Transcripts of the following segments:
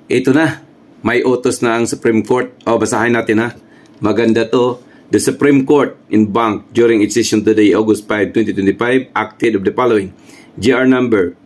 Ito na, may utos na ang Supreme Court. Basahin natin ha. Maganda to. The Supreme Court in Bank during its session today, August 5, 2025, acted of the following. GR number,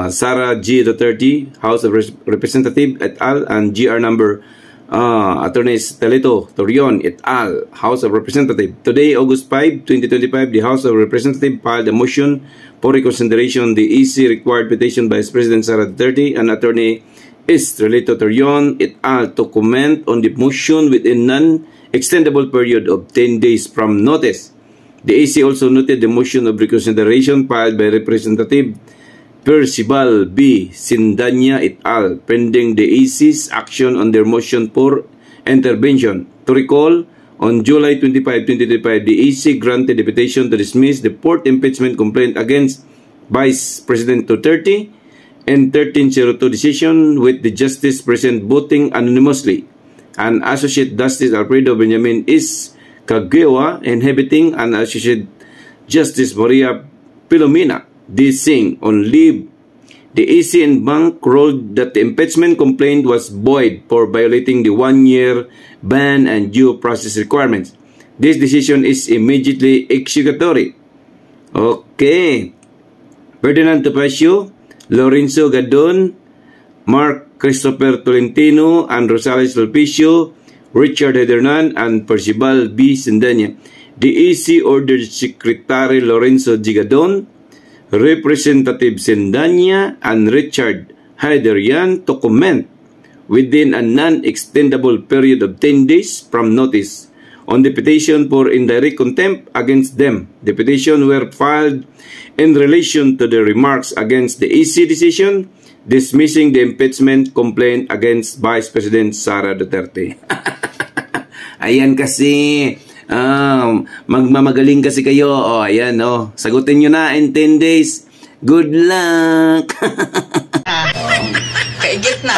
Sara G. Duterte, House of Representatives et al. And GR number, Attorneys Telito Torion et al. House of Representatives. Today, August 5, 2025, the House of Representatives filed a motion for reconsideration the EC required petition by Vice President Sara Duterte and Attorney Telito Torion et al. To comment on the motion within non-extendable period of 10 days from notice. The AC also noted the motion of reconsideration filed by Representative Percival B. Sindanya et al. Pending the AC's action on their motion for intervention. To recall, on July 25, 2025, the AC granted the petition to dismiss the fourth impeachment complaint against Vice President Duterte in 1302 decision, with the Justice present voting anonymously, and Associate Justice Alfredo Benjamin is Kagwewa inhabiting, and Associate Justice Maria Pilomena D. Singh on leave. The AC and Bank ruled that the impeachment complaint was void for violating the one-year ban and due process requirements. This decision is immediately executory. Okay. Ferdinand Topacio, Lorenzo Gadon, Mark Christopher Tolentino, and Rosales Sulpicio, Richard Hedernan, and Percival B. Sindanya. The EC ordered Secretary Lorenzo G. Gadon, Representative Sindanya, and Richard Hedernan to comment within a non-extendable period of 10 days from notice on the petition for indirect contempt against them. The petition were filed in relation to the remarks against the EC decision dismissing the impeachment complaint against Vice President Sara Duterte. Ayan kasi, magmamagaling kasi kayo. Ayan, sagutin nyo na in 10 days. Good luck! Kaigit na.